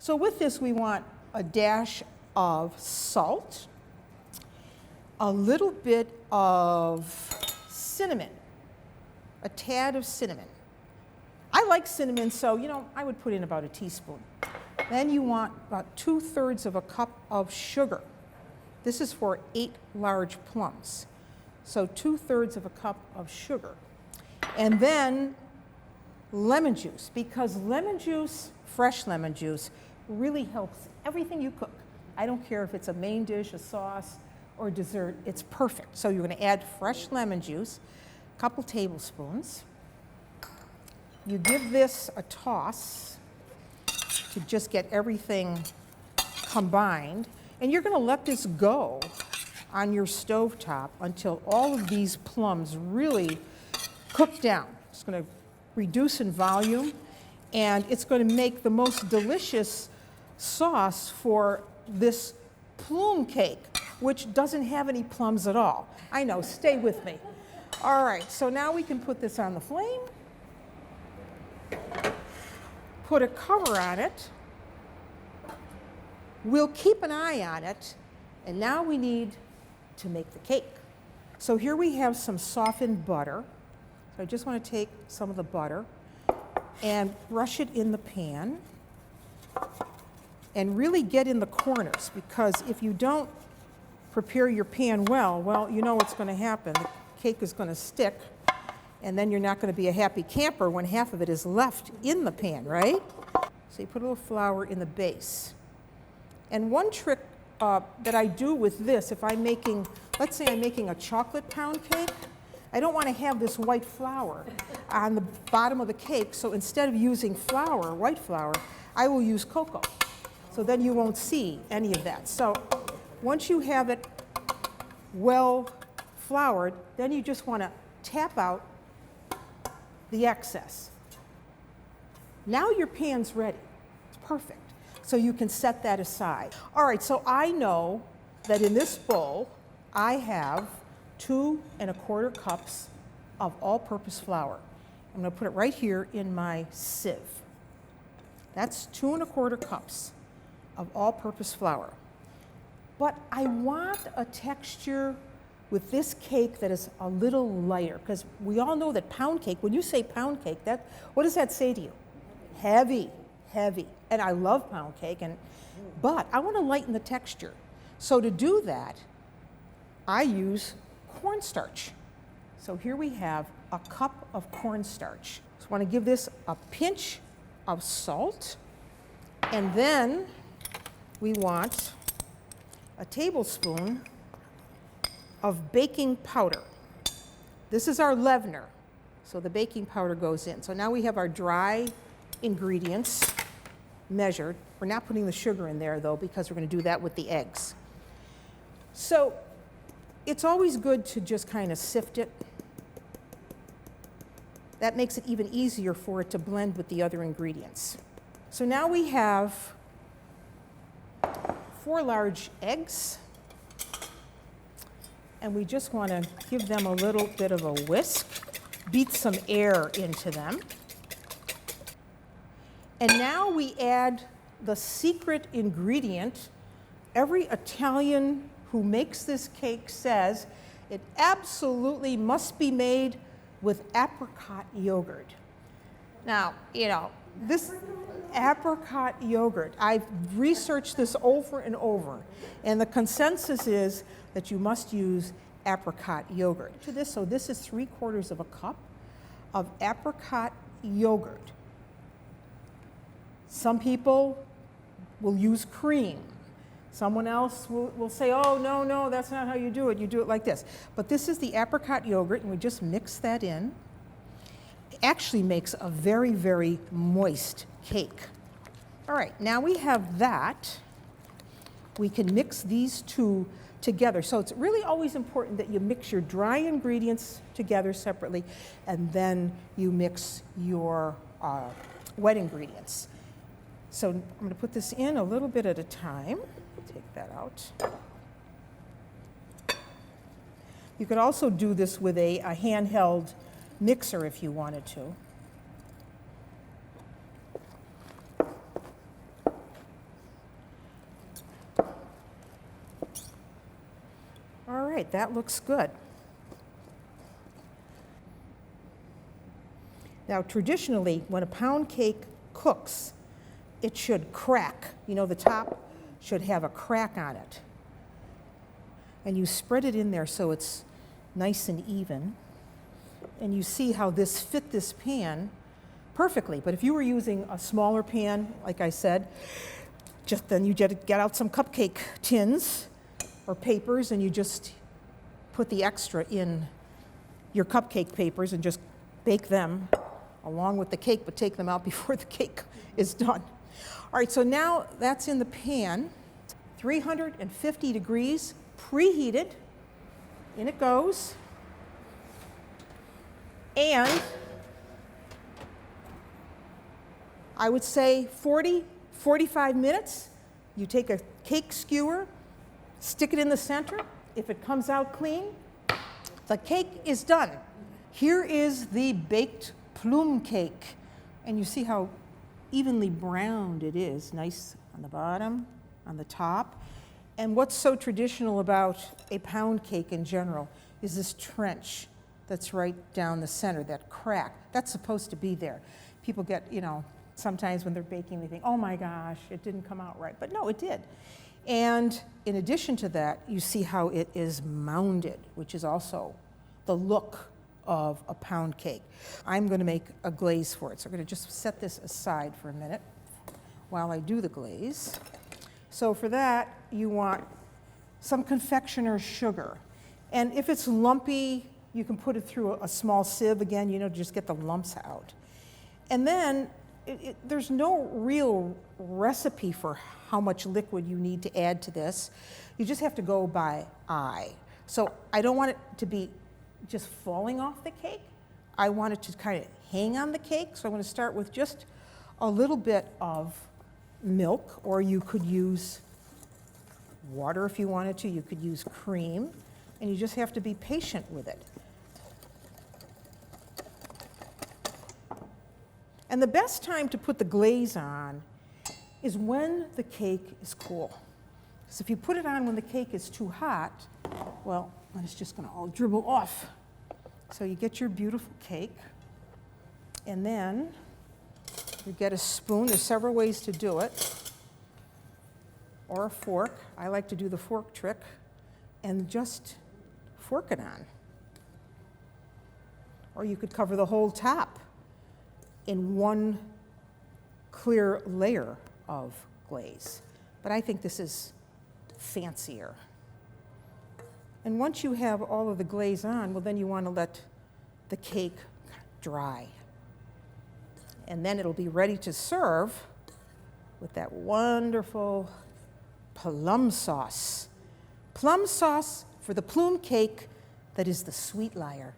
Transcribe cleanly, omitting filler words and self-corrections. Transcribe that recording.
So with this, we want a dash of salt, a little bit of cinnamon, a tad of cinnamon. I like cinnamon, so I would put in about a teaspoon. Then you want about 2/3 of a cup of sugar. This is for 8 large plums. So 2/3 of a cup of sugar. And then lemon juice, because lemon juice, fresh lemon juice, really helps everything you cook. I don't care if it's a main dish, a sauce, or dessert, it's perfect. So you're going to add fresh lemon juice, a couple tablespoons. You give this a toss to just get everything combined, and you're going to let this go on your stovetop until all of these plums really cook down. It's going to reduce in volume, and it's going to make the most delicious sauce for this PlumCake, which doesn't have any plums at all. I know, stay with me. All right, so now we can put this on the flame, put a cover on it. We'll keep an eye on it, and now we need to make the cake. So here we have some softened butter. So I just want to take some of the butter and brush it in the pan and really get in the corners, because if you don't prepare your pan well, you know what's going to happen. The cake is going to stick, and then you're not going to be a happy camper when half of it is left in the pan, right? So you put a little flour in the base. And one trick that I do with this, if I'm making, let's say I'm making a chocolate pound cake, I don't want to have this white flour on the bottom of the cake, so instead of using flour, white flour, I will use cocoa. So then you won't see any of that. So once you have it well floured, then you just want to tap out the excess. Now your pan's ready. It's perfect. So you can set that aside. All right, so I know that in this bowl, I have 2 1/4 cups of all-purpose flour. I'm going to put it right here in my sieve. That's 2 1/4 cups of all-purpose flour. But I want a texture with this cake that is a little lighter, because we all know that pound cake, when you say pound cake, what does that say to you? Heavy, heavy. And I love pound cake, but I want to lighten the texture. So to do that, I use cornstarch. So here we have a cup of cornstarch. So I want to give this a pinch of salt, and then we want a tablespoon of baking powder. This is our leavener, so the baking powder goes in. So now we have our dry ingredients measured. We're not putting the sugar in there though, because we're going to do that with the eggs. So it's always good to just kind of sift it. That makes it even easier for it to blend with the other ingredients. So now we have 4 large eggs, and we just want to give them a little bit of a whisk, beat some air into them. And now we add the secret ingredient. Every Italian who makes this cake says it absolutely must be made with apricot yogurt. Now, this apricot yogurt, I've researched this over and over, and the consensus is that you must use apricot yogurt. To this, so this is 3/4 of a cup of apricot yogurt. Some people will use cream. Someone else will say, oh, no, that's not how you do it. You do it like this. But this is the apricot yogurt, and we just mix that in. It actually makes a very, very moist cake. All right, now we have that. We can mix these two together. So it's really always important that you mix your dry ingredients together separately, and then you mix your wet ingredients. So I'm going to put this in a little bit at a time. Take that out. You could also do this with a handheld mixer if you wanted to. right, that looks good. Now, traditionally, when a pound cake cooks, it should crack. You know, the top should have a crack on it. And you spread it in there so it's nice and even. And you see how this fit this pan perfectly. But if you were using a smaller pan, like I said, just then you get out some cupcake tins or papers and you just put the extra in your cupcake papers and just bake them along with the cake, but take them out before the cake is done. All right, so now that's in the pan, 350 degrees, preheated. In it goes. And I would say 45 minutes. You take a cake skewer, stick it in the center. If it comes out clean, the cake is done. Here is the baked PlumCake. And you see how evenly browned it is, nice on the bottom, on the top. And what's so traditional about a pound cake in general is this trench that's right down the center, that crack. That's supposed to be there. People get, sometimes when they're baking, they think, oh my gosh, it didn't come out right. But no, it did. And in addition to that, you see how it is mounded, which is also the look of a pound cake. I'm going to make a glaze for it. So I'm going to just set this aside for a minute while I do the glaze. So for that, you want some confectioner's sugar. And if it's lumpy, you can put it through a small sieve again, just get the lumps out. And then there's no real recipe for how much liquid you need to add to this. You just have to go by eye. So I don't want it to be just falling off the cake. I want it to kind of hang on the cake. So I'm going to start with just a little bit of milk, or you could use water if you wanted to. You could use cream, and you just have to be patient with it. And the best time to put the glaze on is when the cake is cool. Because if you put it on when the cake is too hot, well, then it's just going to all dribble off. So you get your beautiful cake, and then you get a spoon. There's several ways to do it. Or a fork. I like to do the fork trick, and just fork it on. Or you could cover the whole top in one clear layer of glaze. But I think this is fancier. And once you have all of the glaze on, well, then you want to let the cake dry. And then it'll be ready to serve with that wonderful plum sauce. Plum sauce for the plum cake that is the sweet liar.